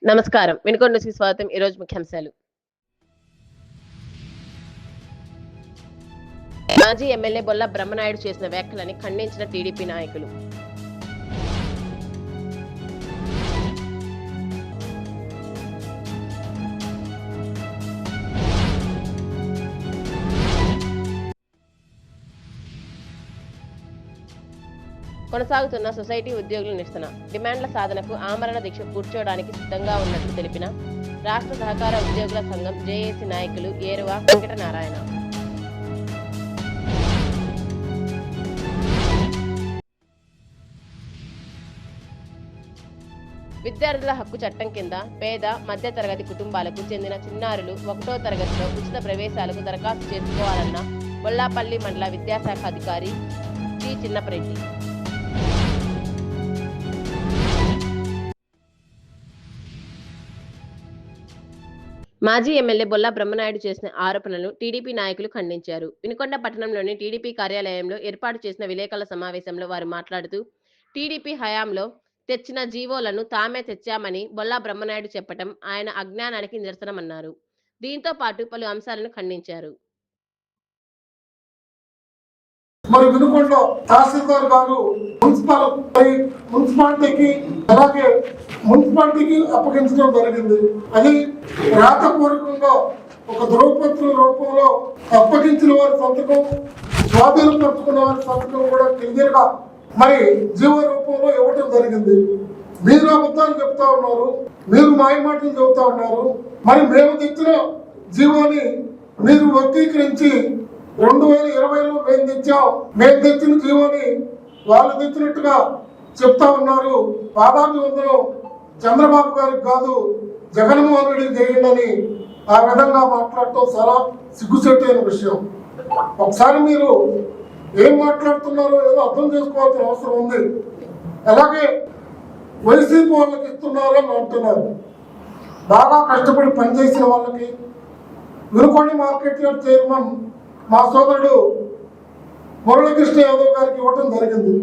నమస్కారం. వినుకొండ న్యూస్‌కి స్వాగతం. ఈరోజు ముఖ్యాంశాలు. మాజీ ఎమ్మెల్యే బొల్ల బ్రహ్మనాయుడు చేసిన వ్యాఖ్యలని ఖండించిన టీడీపీ నాయకులు. కొనసాగుతున్న సొసైటీ ఉద్యోగుల నిరసన డిమాండ్ల సాధనకు ఆమరణ దీక్ష కూర్చోవడానికి సిద్ధంగా ఉన్నట్లు తెలిపిన రాష్ట్ర సహకార ఉద్యోగుల సంఘం జేఏసీ నాయకులు ఏరువ వెంకటనారాయణ. విద్యార్థుల హక్కు చట్టం కింద పేద మధ్యతరగతి కుటుంబాలకు చెందిన చిన్నారులు 1వ తరగతిలో ఉచిత ప్రవేశాలకు దరఖాస్తు చేసుకోవాలన్న బొల్లాపల్లి మండల విద్యాశాఖ అధికారి జి చిన్నపరెడ్డి. మాజీ ఎమ్మెల్యే బొల్ల బ్రహ్మనాయుడు చేసిన ఆరోపణలను టీడీపీ నాయకులు ఖండించారు. వినుకొండ పట్టణంలోని టీడీపీ కార్యాలయంలో ఏర్పాటు చేసిన విలేకరుల సమావేశంలో వారు మాట్లాడుతూ టీడీపీ హయాంలో తెచ్చిన జీవోలను తామే తెచ్చామని బొల్ల బ్రహ్మనాయుడు చెప్పడం ఆయన అజ్ఞానానికి నిదర్శనమన్నారు. దీంతో పాటు పలు అంశాలను ఖండించారు. మరి వినుకొండ తహసీల్దార్ గారు మున్సిపాలిటీకి అప్పగించడం జరిగింది. అది రాతపూర్వకంగా ఒక ధ్రువపత్రం రూపంలో అప్పగించిన వారి సంతకం, స్వాధీనపరుచుకున్న వారి సంతకం కూడా క్లియర్ గా మరి జీవో రూపంలో ఇవ్వటం జరిగింది. మీరు అబద్ధాలు చెప్తా ఉన్నారు, మీరు మాయమాటలు చెబుతా ఉన్నారు. మరి మేము తెచ్చిన జీవోని మీరు వర్గీకరించి 2020లో మేము తెచ్చిన జీవోని వాళ్ళు తెచ్చినట్టుగా చెప్తా ఉన్నారు. పాదాభివందనం చంద్రబాబు గారికి కాదు, జగన్మోహన్ రెడ్డికి చేయండి అని ఆ విధంగా మాట్లాడటం చాలా సిగ్గుచెట్టైన విషయం. ఒకసారి మీరు ఏం మాట్లాడుతున్నారో ఏదో అర్థం చేసుకోవాల్సిన అవసరం ఉంది. అలాగే వైసీపీ వాళ్ళకి ఇస్తున్నారు అని అంటున్నారు. బాగా కష్టపడి పనిచేసిన వాళ్ళకి వినుకొండ మార్కెట్ యార్డ్ చైర్మన్ మా సోదరుడు మురళీకృష్ణ యాదవ్ గారికి ఇవ్వటం జరిగింది.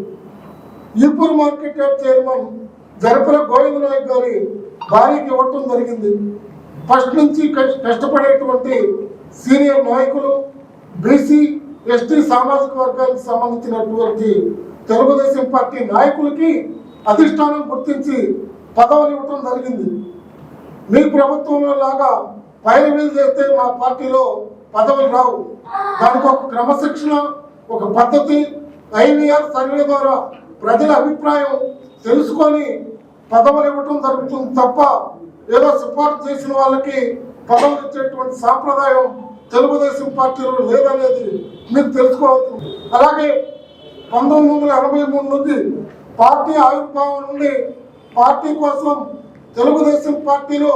Eepur market yard chairman Jarapala Govinda Nayak గారి భార్యకి ఇవ్వటం జరిగింది. ఫస్ట్ నుంచి కష్టపడేటువంటి సీనియర్ నాయకులు, బీసీ ఎస్టీ సామాజిక వర్గానికి సంబంధించినటువంటి తెలుగుదేశం పార్టీ నాయకులకి అధిష్టానం గుర్తించి పదవులు ఇవ్వటం జరిగింది. మీ ప్రభుత్వంలో లాగా పైరవీలు చేస్తే మా పార్టీలో పదవులు రావు. దానికి ఒక క్రమశిక్షణ, ఒక పద్ధతి, ఐవీఆర్ సర్వే ద్వారా ప్రజల అభిప్రాయం తెలుసుకొని పదవులు ఇవ్వటం జరుగుతుంది తప్ప ఏదో సిఫార్సు చేసిన వాళ్ళకి పదవులు ఇచ్చేటువంటి సాంప్రదాయం తెలుగుదేశం పార్టీలో లేదనేది మీకు తెలుసుకోవాలి. అలాగే 1983 నుండి పార్టీ ఆవిర్భావం నుండి పార్టీ కోసం తెలుగుదేశం పార్టీలో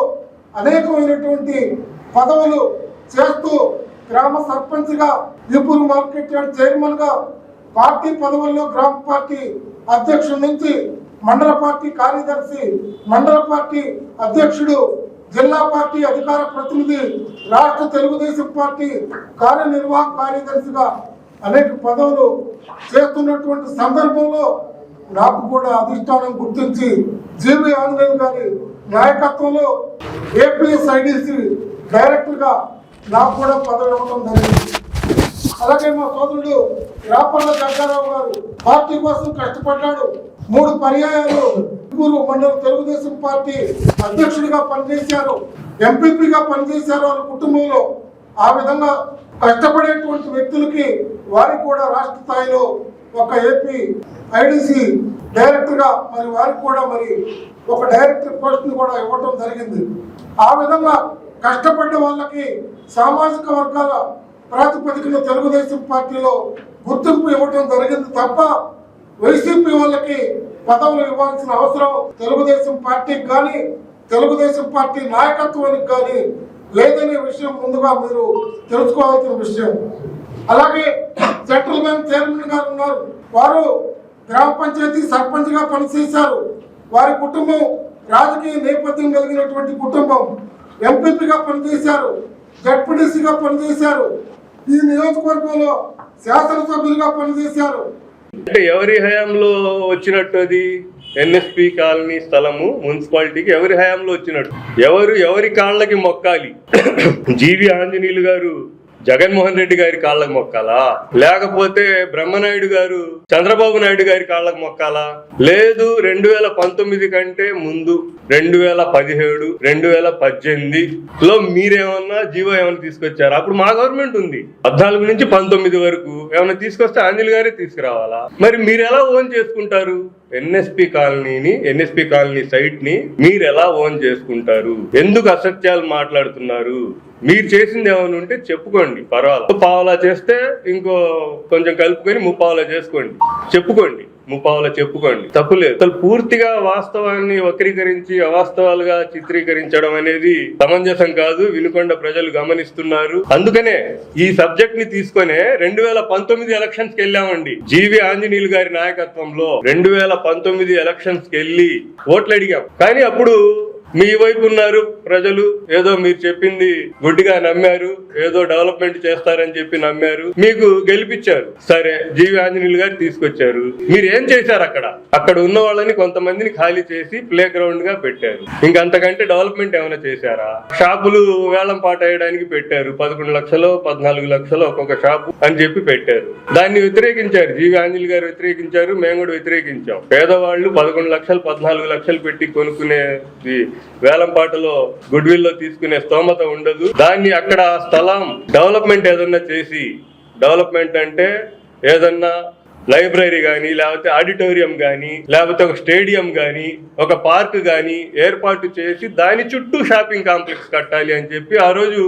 అనేకమైనటువంటి పదవులు చేస్తూ గ్రామ సర్పంచ్గా, ఈపూర్ మార్కెట్ యార్డ్ చైర్మన్ గా, పార్టీ పదవుల్లో గ్రామ పార్టీ అధ్యక్షుడి నుంచి మండల పార్టీ కార్యదర్శి, మండల పార్టీ అధ్యక్షుడు, జిల్లా పార్టీ అధికార ప్రతినిధి, రాష్ట్ర తెలుగుదేశం పార్టీ కార్యనిర్వాహక కార్యదర్శిగా అనేక పదవులు చేస్తున్నటువంటి సందర్భంలో నాకు కూడా అధిష్టానం గుర్తించి జీవి ఆంజనేయులు గారి నాయకత్వంలో ఏపీఎస్ఐడిసి డైరెక్టర్గా నాకు కూడా పదవి ఇవ్వడం జరిగింది. అలాగే మా సోదరుడు రాపర్ల జగ్గారావు గారు పార్టీ కోసం కష్టపడ్డాడు. 3 పర్యాయాలు మండల తెలుగుదేశం పార్టీ అధ్యక్షుడిగా పనిచేశారు, ఎంపీపీగా పనిచేశారు వాళ్ళ కుటుంబంలో. ఆ విధంగా కష్టపడేటువంటి వ్యక్తులకి వారికి కూడా రాష్ట్ర స్థాయిలో ఒక ఏపీ ఐడిసి డైరెక్టర్గా మరి వారికి కూడా మరి ఒక డైరెక్టర్ పోస్ట్ని కూడా ఇవ్వటం జరిగింది. ఆ విధంగా కష్టపడ్డ వాళ్ళకి సామాజిక వర్గాల ప్రాతిపదికన తెలుగుదేశం పార్టీలో గుర్తింపు ఇవ్వటం జరిగింది తప్ప వైసీపీ వాళ్ళకి పదవులు ఇవ్వాల్సిన అవసరం తెలుగుదేశం పార్టీకి కానీ తెలుగుదేశం పార్టీ నాయకత్వానికి కానీ లేదనే విషయం ముందుగా మీరు తెలుసుకోవాల్సిన విషయం. అలాగే సెంట్రల్ బ్యాంక్ చైర్మన్ గారు ఉన్నారు. వారు గ్రామ పంచాయతీ సర్పంచ్ గా పనిచేశారు. వారి కుటుంబం రాజకీయ నేపథ్యం కలిగినటువంటి కుటుంబం. ఎంపీపీగా పనిచేశారు, జడ్పీటీసీగా పనిచేశారు, ఈ నియోజకవర్గంలో శాసనసభ్యులుగా పనిచేశారు. అంటే ఎవరి హయాంలో వచ్చినట్టు అది ఎన్ఎస్పి కాలనీ స్థలము మున్సిపాలిటీకి ఎవరి హయాంలో వచ్చినట్టు? ఎవరి కాళ్ళకి మొక్కాలి? జీవి ఆంజనేయులు గారు జగన్మోహన్ రెడ్డి గారి కాళ్ళకు మొక్కాలా? లేకపోతే బ్రహ్మనాయుడు గారు చంద్రబాబు నాయుడు గారి కాళ్ళకు మొక్కాలా? లేదు, 2019 కంటే ముందు 2017, 2018 లో మీరేమన్నా జీవో ఏమైనా తీసుకొచ్చారా? అప్పుడు మా గవర్నమెంట్ ఉంది. 14 నుంచి 19 వరకు ఏమైనా తీసుకొస్తే ఆంజనేయులు గారే తీసుకురావాలా? మరి మీరు ఎలా ఓన్ చేసుకుంటారు? ఎన్ఎస్పి కాలనీ సైట్ ని మీరు ఎలా ఓన్ చేసుకుంటారు? ఎందుకు అసత్యాలు మాట్లాడుతున్నారు? మీరు చేసింది ఏమైనా ఉంటే చెప్పుకోండి, పర్వాలేదు. పావలా చేస్తే ఇంకో కొంచెం కలుపుకొని ముప్పావలా చేసుకోండి, చెప్పుకోండి, తప్పులేదు. అసలు పూర్తిగా వాస్తవాన్ని వక్రీకరించి అవాస్తవాలుగా చిత్రీకరించడం అనేది సమంజసం కాదు. వినుకొండ ప్రజలు గమనిస్తున్నారు. అందుకనే ఈ సబ్జెక్ట్ ని తీసుకునే 2019 ఎలక్షన్స్ కి వెళ్ళామండి. జీవి ఆంజనేయులు గారి నాయకత్వంలో 2019 ఎలక్షన్స్ కి వెళ్ళి ఓట్లు అడిగాం. కానీ అప్పుడు మీ వైపు ఉన్నారు ప్రజలు. ఏదో మీరు చెప్పింది గుడ్డిగా నమ్మారు, ఏదో డెవలప్మెంట్ చేస్తారని చెప్పి నమ్మారు, మీకు గెలిపించారు. సరే, జీవి ఆంజనేయులు గారు తీసుకొచ్చారు. మీరు ఏం చేశారు? అక్కడ ఉన్న వాళ్ళని కొంతమందిని ఖాళీ చేసి ప్లే గ్రౌండ్ గా పెట్టారు. ఇంకంతకంటే డెవలప్మెంట్ ఏమైనా చేశారా? షాపులు వేలం పాట వేయడానికి పెట్టారు. 11 లక్షలు 14 లక్షలు ఒక్కొక్క షాపు అని చెప్పి పెట్టారు. దాన్ని వ్యతిరేకించారు, జీవి ఆంజనేయులు గారు వ్యతిరేకించారు, మేము కూడా వ్యతిరేకించాం. పేదవాళ్ళు 11 లక్షలు 14 లక్షలు పెట్టి కొనుక్కునేది వేలం పాటలో గుడ్ విల్ లో తీసుకునే స్తోమత ఉండదు. దాన్ని అక్కడ స్థలం డెవలప్మెంట్ ఏదన్నా చేసి, డెవలప్మెంట్ అంటే ఏదన్నా లైబ్రరీ కానీ, లేకపోతే ఆడిటోరియం కానీ, లేకపోతే ఒక స్టేడియం కానీ, ఒక పార్క్ కానీ ఏర్పాటు చేసి దాని చుట్టూ షాపింగ్ కాంప్లెక్స్ కట్టాలి అని చెప్పి ఆ రోజు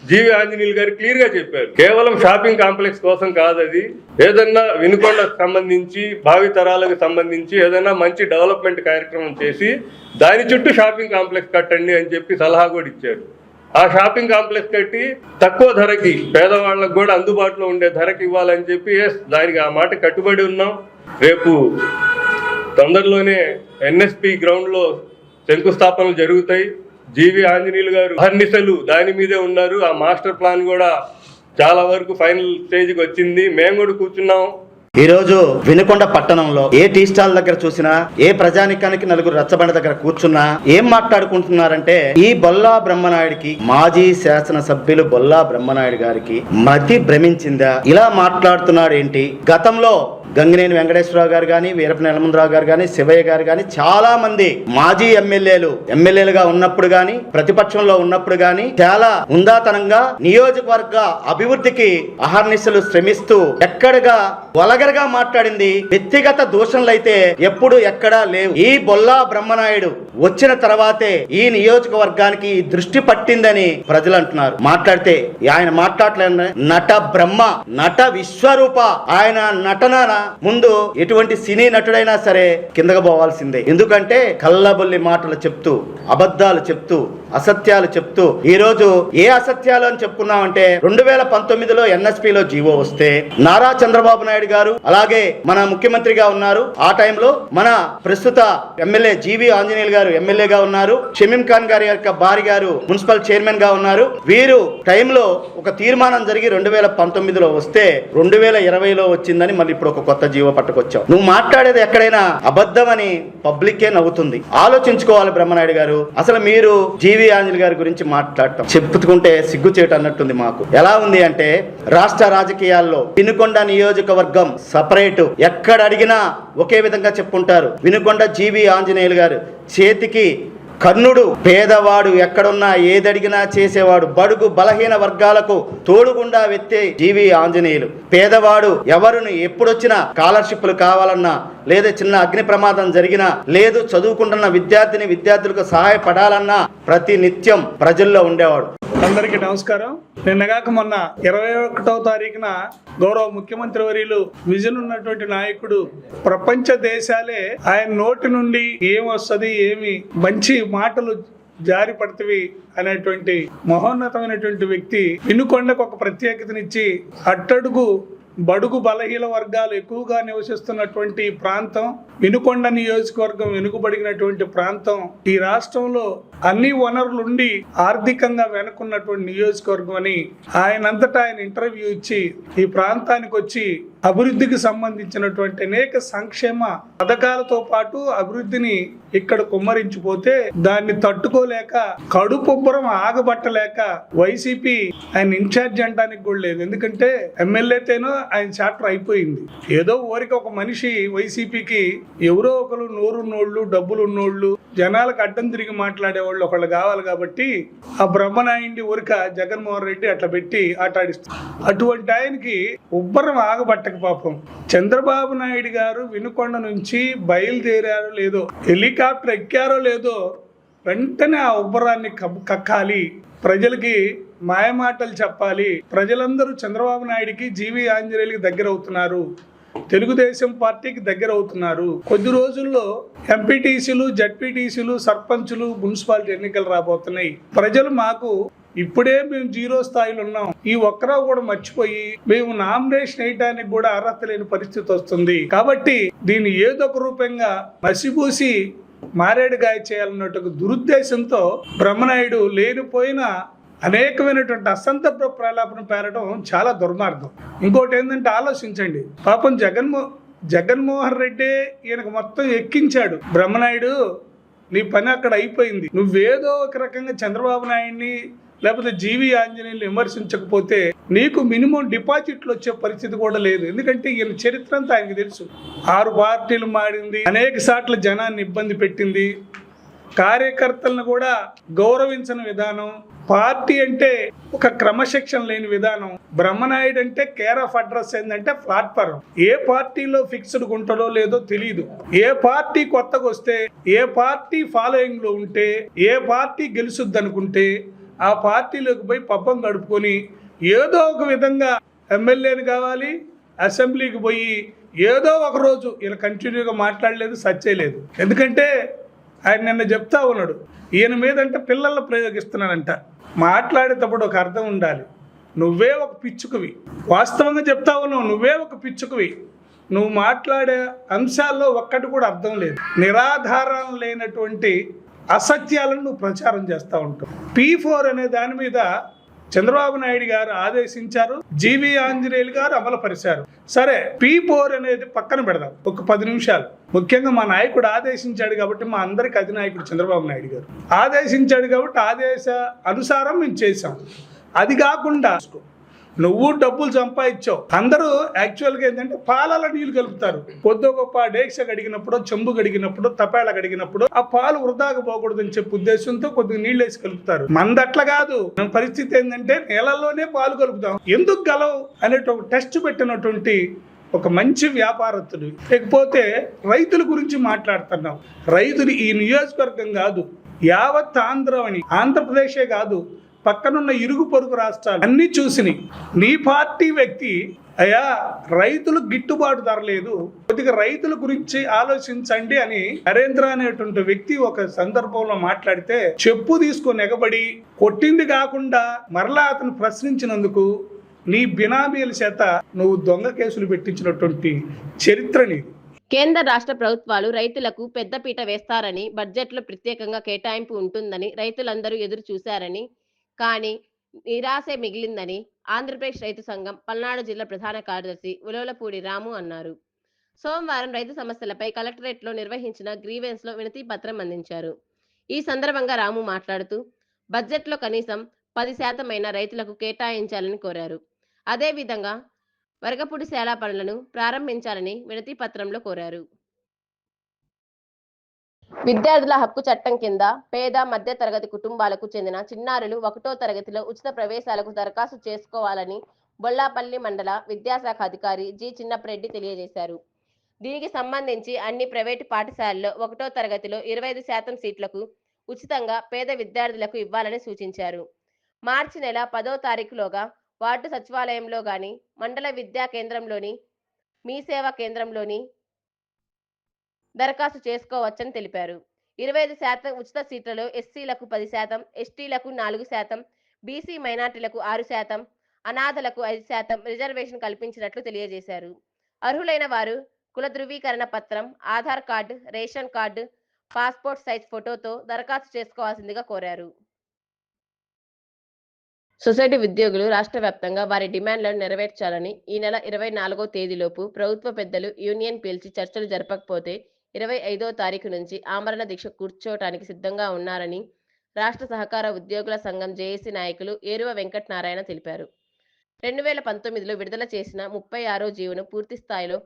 జీవి ఆంజనేయులు గారు క్లియర్ గా చెప్పారు. కేవలం షాపింగ్ కాంప్లెక్స్ కోసం కాదు, అది ఏదన్నా వినుకొండకు సంబంధించి భావి తరాలకు సంబంధించి ఏదైనా మంచి డెవలప్మెంట్ కార్యక్రమం చేసి దాని చుట్టూ షాపింగ్ కాంప్లెక్స్ కట్టండి అని చెప్పి సలహా కూడా ఇచ్చారు. ఆ షాపింగ్ కాంప్లెక్స్ కట్టి తక్కువ ధరకి పేదవాళ్ళకు కూడా అందుబాటులో ఉండే ధరకి ఇవ్వాలని చెప్పి దానికి ఆ మాట కట్టుబడి ఉన్నాం. రేపు తొందరలోనే ఎన్ఎస్పి గ్రౌండ్ లో శంకుస్థాపనలు జరుగుతాయి. జీవి ఆంజనేయులు గారు అహర్నిశలు దాని మీదే ఉన్నారు. ఆ మాస్టర్ ప్లాన్ కూడా చాలా వరకు ఫైనల్ స్టేజ్కి వచ్చింది. మేము కూడా కూర్చున్నాం. ఈ రోజు వినుకొండ పట్టణంలో ఏ టీ స్టాల్ దగ్గర చూసినా, ఏ ప్రజానికానికి నలుగురు రచ్చబండ దగ్గర కూర్చున్నా ఏం మాట్లాడుకుంటున్నారంటే, ఈ బొల్లా బ్రహ్మనాయుడికి, మాజీ శాసన సభ్యులు బొల్లా బ్రహ్మనాయుడు గారికి మతి భ్రమించిందా? ఇలా మాట్లాడుతున్నాడు ఏంటి? గతంలో గంగినేని వెంకటేశ్వరరావు గారు కానీ, వీరప్ప నెలమందరావు గారు కానీ, శివయ్య గారు కానీ చాలా మంది మాజీ ఎమ్మెల్యేలుగా ఉన్నప్పుడు కానీ, ప్రతిపక్షంలో ఉన్నప్పుడు కానీ చాలా ఉందాతనంగా నియోజకవర్గ అభివృద్ధికి అహర్నిశలు శ్రమిస్తూ ఎక్కడగా వలగరగా మాట్లాడింది. వ్యక్తిగత దూషణలు అయితే ఎప్పుడు ఎక్కడా లేవు. ఈ బొల్లా బ్రహ్మనాయుడు వచ్చిన తర్వాతే ఈ నియోజకవర్గానికి దృష్టి పట్టిందని ప్రజలు అంటున్నారు. మాట్లాడితే ఆయన మాట్లాడలే నట బ్రహ్మ, నట విశ్వరూప. ఆయన నటన ముందు ఎటువంటి సినీ నటుడైనా సరే కిందకు పోవాల్సిందే. ఎందుకంటే కళ్ళబొల్లి మాటలు చెప్తూ, అబద్ధాలు చెప్తూ, అసత్యాలు చెప్తూ, ఈ రోజు ఏ అసత్యాలు అని చెప్పుకున్నామంటే 2019లో ఎన్ఎస్పిలో జీవో వస్తే నారా చంద్రబాబు నాయుడు గారు అలాగే మన ముఖ్యమంత్రిగా ఉన్నారు. ఆ టైంలో మన ప్రస్తుత ఎమ్మెల్యే జీవి ఆంజనేయులు గారు ఎమ్మెల్యేగా ఉన్నారు. షమీం ఖాన్ గారి యొక్క భార్య గారు మున్సిపల్ చైర్మన్ గా ఉన్నారు. వీరు టైంలో ఒక తీర్మానం జరిగి 2019లో వస్తే 2020లో వచ్చిందని మళ్ళీ ఇప్పుడు ఒక కొత్త జీవో పట్టుకొచ్చావు. నువ్వు మాట్లాడేది ఎక్కడైనా అబద్ధమని పబ్లిక్కే నవ్వుతుంది. ఆలోచించుకోవాలి బ్రహ్మనాయుడు గారు. అసలు మీరు జీవి ఆంజనేయులు గారి గురించి మాట్లాడటం చెప్పుకుంటే సిగ్గుచేటు అన్నట్టుంది మాకు. ఎలా ఉంది అంటే, రాష్ట్ర రాజకీయాల్లో వినుకొండ నియోజకవర్గం సపరేటు. ఎక్కడ అడిగినా ఒకే విధంగా చెప్పుకుంటారు. వినుకొండ జీవి ఆంజనేయులు గారు చేతికి కర్ణుడు, పేదవాడు ఎక్కడున్నా ఏదడిగినా చేసేవాడు, బడుగు బలహీన వర్గాలకు తోడుగుండా వెత్తే జీవి ఆంజనేయులు. పేదవాడు ఎవరుని ఎప్పుడొచ్చినా స్కాలర్షిప్లు కావాలన్నా, లేదా చిన్న అగ్ని ప్రమాదం జరిగినా, లేదు చదువుకుంటున్న విద్యార్థులకు సహాయపడాలన్నా ప్రతి నిత్యం ప్రజల్లో ఉండేవాడు. అందరికీ నమస్కారం. నిన్నగాక మొన్న 21వ తారీఖున గౌరవ ముఖ్యమంత్రి వర్యులు విజన్ ఉన్నటువంటి నాయకుడు, ప్రపంచ దేశాలే ఆయన నోటి నుండి ఏం వస్తుంది, ఏమి మంచి మాటలు జారి పడతవి అనేటువంటి మహోన్నతమైనటువంటి వ్యక్తి వినుకొండకు ఒక ప్రత్యేకతనిచ్చి అట్టడుగు బడుగు బలహీన వర్గాలు ఎక్కువగా నివసిస్తున్నటువంటి ప్రాంతం వినుకొండ నియోజకవర్గం, వెనుకబడినటువంటి ప్రాంతం, ఈ రాష్ట్రంలో అన్ని వనరులుండి ఆర్థికంగా వెనుకున్నటువంటి నియోజకవర్గం అని ఆయనంతటా ఆయన ఇంటర్వ్యూ ఇచ్చి ఈ ప్రాంతానికి వచ్చి అభివృద్ధికి సంబంధించినటువంటి అనేక సంక్షేమ పథకాలతో పాటు అభివృద్ధిని ఇక్కడ కుమ్మరించిపోతే దాన్ని తట్టుకోలేక కడుపుబ్బరం ఆగబట్టలేక వైసీపీ ఆయన ఇన్ఛార్జ్ అనడానికి కూడా లేదు. ఎందుకంటే ఎమ్మెల్యేతేనో ఆయన చాప్టర్ అయిపోయింది. ఏదో ఊరికి ఒక మనిషి వైసీపీకి ఎవరో ఒకరు నోరున్నోళ్ళు డబ్బులున్నోళ్ళు జనాలకు అడ్డం తిరిగి మాట్లాడేవాళ్ళు ఒకళ్ళు కావాలి కాబట్టి ఆ బ్రహ్మనాయుడి ఊరిక జగన్మోహన్ రెడ్డి అట్లా పెట్టి ఆటాడిస్తారు. అటువంటి ఆయనకి ఉబ్బరం ఆగబట్టక పాపం చంద్రబాబు నాయుడు గారు వినుకొండ నుంచి బయలుదేరారో లేదో, హెలికాప్టర్ ఎక్కారో లేదో, వెంటనే ఆ ఉబ్బరాన్ని కక్కాలి, ప్రజలకి మాయమాటలు చెప్పాలి. ప్రజలందరూ చంద్రబాబు నాయుడికి జీవి ఆంజనేయులకి దగ్గర అవుతున్నారు, తెలుగుదేశం పార్టీకి దగ్గర అవుతున్నారు. కొద్ది రోజుల్లో ఎంపీటీసీలు, జడ్పీటీసీలు, సర్పంచులు, మున్సిపాలిటీ ఎన్నికలు రాబోతున్నాయి. ప్రజలు మాకు ఇప్పుడే మేము 0 స్థాయిలో ఉన్నాం, ఈ ఒక్కరావు కూడా మర్చిపోయి మేము నామినేషన్ వేయడానికి కూడా అర్హత లేని పరిస్థితి వస్తుంది. కాబట్టి దీన్ని ఏదో ఒక రూపంగా మసిపూసి మారేడుగాయ చేయాలన్నట్టు దురుద్దేశంతో బ్రహ్మనాయుడు లేనిపోయిన అనేకమైనటువంటి అసంతృప్త ప్రలాపన పేరడం చాలా దుర్మార్గం. ఇంకోటి ఏంటంటే ఆలోచించండి, పాపం జగన్మోహన్ రెడ్డి ఈయనకు మొత్తం ఎక్కించాడు. బ్రహ్మనాయుడు నీ పని అక్కడ అయిపోయింది, నువ్వేదో ఒక రకంగా చంద్రబాబు నాయుడిని లేకపోతే జీవి ఆంజనేయులు విమర్శించకపోతే నీకు మినిమం డిపాజిట్లు వచ్చే పరిస్థితి కూడా లేదు. ఎందుకంటే ఈయన చరిత్ర అంతా ఆయనకు తెలుసు. 6 పార్టీలు మారింది, అనేక సార్లు జనాన్ని ఇబ్బంది పెట్టింది, కార్యకర్తలను కూడా గౌరవించని విధానం, పార్టీ అంటే ఒక క్రమశిక్షణ లేని విధానం. బ్రహ్మనాయుడు అంటే కేర్ ఆఫ్ అడ్రస్ ఏంటంటే ప్లాట్ఫారం. ఏ పార్టీలో ఫిక్స్డ్ ఉంటాడో లేదో తెలియదు. ఏ పార్టీ కొత్తగా వస్తే, ఏ పార్టీ ఫాలోయింగ్ లో ఉంటే, ఏ పార్టీ గెలుసుద్ది అనుకుంటే ఆ పార్టీలోకి పోయి పబ్బం గడుపుకొని ఏదో ఒక విధంగా ఎమ్మెల్యేని కావాలి, అసెంబ్లీకి పోయి ఏదో ఒక రోజు ఇలా కంటిన్యూగా మాట్లాడలేదు, సచ్చేయలేదు. ఎందుకంటే ఆయన నిన్న చెప్తా ఉన్నాడు, ఈయన మీదంటే పిల్లల్లో ప్రయోగిస్తున్నాడంట. మాట్లాడేటప్పుడు ఒక అర్థం ఉండాలి. నువ్వే ఒక పిచ్చుకవి, వాస్తవంగా చెప్తా ఉన్నావు, నువ్వే ఒక పిచ్చుకవి. నువ్వు మాట్లాడే అంశాల్లో ఒక్కటి కూడా అర్థం లేదు. నిరాధారం లేనటువంటి అసత్యాలను నువ్వు ప్రచారం చేస్తూ ఉంటావు. P4 అనే దాని మీద చంద్రబాబు నాయుడు గారు ఆదేశించారు, జీవి ఆంజనేయులు గారు అమలుపరిచారు. సరే, P4 అనేది పక్కన పెడదాం ఒక 10 నిమిషాలు. ముఖ్యంగా మా నాయకుడు ఆదేశించాడు కాబట్టి, మా అందరికి అధినాయకుడు చంద్రబాబు నాయుడు గారు ఆదేశించాడు కాబట్టి ఆదేశ అనుసారం మేము చేసాం. అది కాకుండా నువ్వు డబ్బులు సంపాదించావు. అందరూ యాక్చువల్గా ఏంటంటే పాలలో నీళ్లు కలుపుతారు. కొద్ది గొప్ప డేక్ష కడిగినప్పుడు, చెంబు కడిగినప్పుడు, తపేళ కడిగినప్పుడు ఆ పాలు వృధాగా పోకూడదని చెప్పే ఉద్దేశంతో కొద్దిగా నీళ్ళు వేసి కలుపుతారు. మందట్లా కాదు. మన పరిస్థితి ఏంటంటే నీళ్ళల్లోనే పాలు కలుపుతాం. ఎందుకు గలవు అనేటి ఒక టెస్ట్ పెట్టినటువంటి ఒక మంచి వ్యాపారస్తుడు. లేకపోతే రైతుల గురించి మాట్లాడుతున్నావు. రైతులు ఈ నియోజకవర్గం కాదు, యావత్ ఆంధ్రప్రదేశే కాదు, పక్కనున్న ఇరుగు పొరుగు రాష్ట్రాలు అన్ని చూసినాయి. నీ పార్టీ వ్యక్తి అయ్యా రైతులు గిట్టుబాటు ధర లేదు, కొద్దిగా రైతుల గురించి ఆలోచించండి అని నరేంద్ర అనేటువంటి వ్యక్తి ఒక సందర్భంలో మాట్లాడితే చెప్పు తీసుకొని ఎగబడి కొట్టింది కాకుండా మరలా అతను ప్రశ్నించినందుకు నీ బినామీల చేత నువ్వు దొంగ కేసులు పెట్టించినటువంటి చరిత్ర నీది. కేంద్ర రాష్ట్ర ప్రభుత్వాలు రైతులకు పెద్దపీట వేస్తారని, బడ్జెట్లో ప్రత్యేకంగా కేటాయింపు ఉంటుందని రైతులందరూ ఎదురు చూశారని, కానీ నిరాశే మిగిలిందని ఆంధ్రప్రదేశ్ రైతు సంఘం పల్నాడు జిల్లా ప్రధాన కార్యదర్శి ఉలవలపూడి రాము అన్నారు. సోమవారం రైతు సమస్యలపై కలెక్టరేట్లో నిర్వహించిన గ్రీవెన్స్ లో వినతి పత్రం అందించారు. ఈ సందర్భంగా రాము మాట్లాడుతూ బడ్జెట్లో కనీసం 10% రైతులకు కేటాయించాలని కోరారు. అదేవిధంగా వరగపూడి శాల పనులను ప్రారంభించాలని వినతి పత్రంలో కోరారు. విద్యార్థుల హక్కు చట్టం కింద పేద మధ్య తరగతి కుటుంబాలకు చెందిన చిన్నారులు 1వ తరగతిలో ఉచిత ప్రవేశాలకు దరఖాస్తు చేసుకోవాలని బొల్లాపల్లి మండల విద్యాశాఖ అధికారి జి చిన్నపరెడ్డి తెలియజేశారు. దీనికి సంబంధించి అన్ని ప్రైవేటు పాఠశాలల్లో 1వ తరగతిలో 25% సీట్లకు ఉచితంగా పేద విద్యార్థులకు ఇవ్వాలని సూచించారు. మార్చి నెల 10వ తారీఖులోగా వార్డు సచివాలయంలో గాని, మండల విద్యా కేంద్రంలోని మీ సేవా కేంద్రంలోని దరఖాస్తు చేసుకోవచ్చని తెలిపారు. 25% ఉచిత సీట్లలో ఎస్సీలకు 10%, ఎస్టీలకు 4%, బీసీ మైనార్టీలకు 6%, అనాథలకు 5% రిజర్వేషన్ కల్పించినట్లు తెలియజేశారు. అర్హులైన వారు కుల ధృవీకరణ పత్రం, Aadhaar card, ration card, passport size ఫోటోతో దరఖాస్తు చేసుకోవాల్సిందిగా కోరారు. సొసైటీ ఉద్యోగులు రాష్ట్ర వ్యాప్తంగా వారి డిమాండ్లను నెరవేర్చాలని ఈ నెల 24వ తేదీలోపు ప్రభుత్వ పెద్దలు యూనియన్ పిలిచి చర్చలు జరపకపోతే 25వ తారీఖు నుంచి ఆమరణ దీక్ష కూర్చోవటానికి సిద్ధంగా ఉన్నారని రాష్ట్ర సహకార ఉద్యోగుల సంఘం జేఏసీ నాయకులు ఏరువ వెంకటనారాయణ తెలిపారు. 2019లో విడుదల చేసిన 36వ జీవోను పూర్తి స్థాయిలో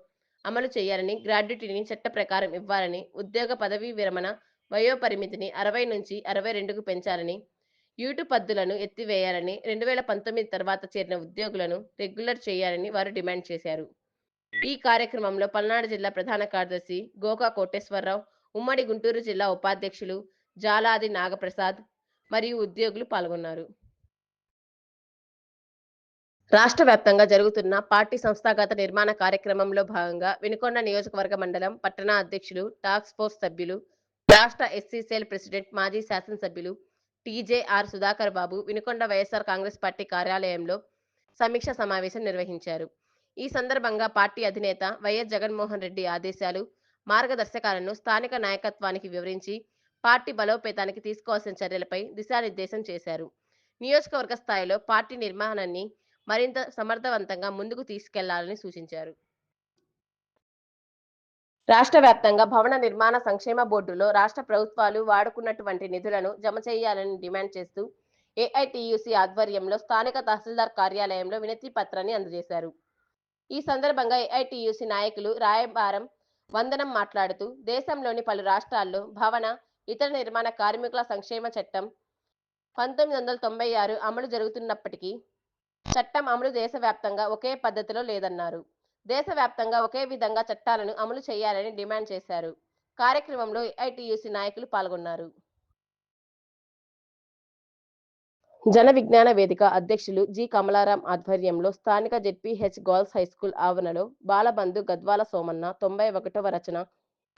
అమలు చేయాలని, గ్రాడ్యుటీని చట్ట ప్రకారం ఇవ్వాలని, ఉద్యోగ పదవీ విరమణ వయోపరిమితిని 60 నుంచి 62కు పెంచాలని, యూటు పద్దులను ఎత్తివేయాలని, 2019 తర్వాత చేరిన ఉద్యోగులను రెగ్యులర్ చేయాలని వారు డిమాండ్ చేశారు. ఈ కార్యక్రమంలో పల్నాడు జిల్లా ప్రధాన కార్యదర్శి గోకా కోటేశ్వరరావు, ఉమ్మడి గుంటూరు జిల్లా ఉపాధ్యక్షులు జాలాది నాగప్రసాద్ మరియు ఉద్యోగులు పాల్గొన్నారు. రాష్ట్ర వ్యాప్తంగా జరుగుతున్న పార్టీ సంస్థాగత నిర్మాణ కార్యక్రమంలో భాగంగా వినుకొండ నియోజకవర్గ మండలం పట్టణ అధ్యక్షులు, టాస్క్ ఫోర్స్ సభ్యులు, రాష్ట్ర ఎస్సీ సెల్ ప్రెసిడెంట్, మాజీ శాసనసభ్యులు టీజేఆర్ సుధాకర్ బాబు వినుకొండ వైఎస్ఆర్ కాంగ్రెస్ పార్టీ కార్యాలయంలో సమీక్ష సమావేశం నిర్వహించారు. ఈ సందర్భంగా పార్టీ అధినేత వైఎస్ జగన్మోహన్ రెడ్డి ఆదేశాలు, మార్గదర్శకాలను స్థానిక నాయకత్వానికి వివరించి పార్టీ బలోపేతానికి తీసుకోవాల్సిన చర్యలపై దిశానిర్దేశం చేశారు. నియోజకవర్గ స్థాయిలో పార్టీ నిర్మాణాన్ని మరింత సమర్థవంతంగా ముందుకు తీసుకెళ్లాలని సూచించారు. రాష్ట్ర వ్యాప్తంగా భవన నిర్మాణ సంక్షేమ బోర్డులో రాష్ట్ర ప్రభుత్వాలు వాడుకున్నటువంటి నిధులను జమ చేయాలని డిమాండ్ చేస్తూ ఏఐటియుసి ఆధ్వర్యంలో స్థానిక తహసీల్దార్ కార్యాలయంలో వినతి పత్రాన్ని అందజేశారు. ఈ సందర్భంగా ఏఐటియుసి నాయకులు రాయబారం వందనం మాట్లాడుతూ, దేశంలోని పలు రాష్ట్రాల్లో భవన, ఇతర నిర్మాణ కార్మికుల సంక్షేమ చట్టం 1996 అమలు జరుగుతున్నప్పటికీ చట్టం అమలు దేశవ్యాప్తంగా ఒకే పద్ధతిలో లేదన్నారు. దేశవ్యాప్తంగా ఒకే విధంగా చట్టాలను అమలు చేయాలని డిమాండ్ చేశారు. కార్యక్రమంలో ఏఐటియుసి నాయకులు పాల్గొన్నారు. జన విజ్ఞాన వేదిక అధ్యక్షులు జి కమలారాం ఆధ్వర్యంలో స్థానిక జెడ్పీహెచ్ గర్ల్స్ హైస్కూల్ ఆవరణలో బాలబంధు గద్వాల సోమన్న 91వ రచన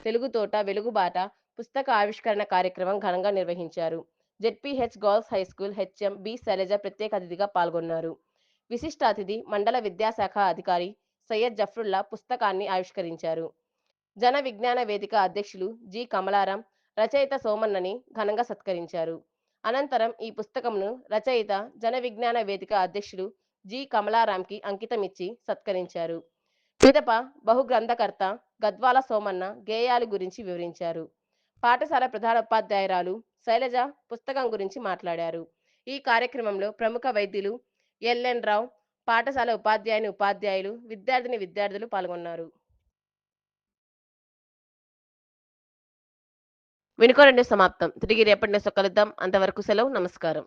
తెలుగు తోట వెలుగుబాట పుస్తక ఆవిష్కరణ కార్యక్రమం ఘనంగా నిర్వహించారు. ZPH girls high school HM B Shailaja ప్రత్యేక అతిథిగా పాల్గొన్నారు. విశిష్ట అతిథి మండల విద్యాశాఖ అధికారి సయ్యద్ జఫ్రుల్లా పుస్తకాన్ని ఆవిష్కరించారు. జన విజ్ఞాన వేదిక అధ్యక్షులు జి కమలారాం రచయిత సోమన్నని ఘనంగా సత్కరించారు. అనంతరం ఈ పుస్తకంను రచయిత జన విజ్ఞాన వేదిక అధ్యక్షులు జి కమలారాంకి అంకితమిచ్చి సత్కరించారు. పిదప బహుగ్రంథకర్త గద్వాల సోమన్న గేయాలు గురించి వివరించారు. పాఠశాల ప్రధాన ఉపాధ్యాయురాలు శైలజ పుస్తకం గురించి మాట్లాడారు. ఈ కార్యక్రమంలో ప్రముఖ వైద్యులు ఎల్ఎన్ రావు, పాఠశాల ఉపాధ్యాయులు, విద్యార్థులు పాల్గొన్నారు. వినుకొండ సమాప్తం. తిరిగి రేపటి కలుద్దాం. అంతవరకు సెలవు. నమస్కారం.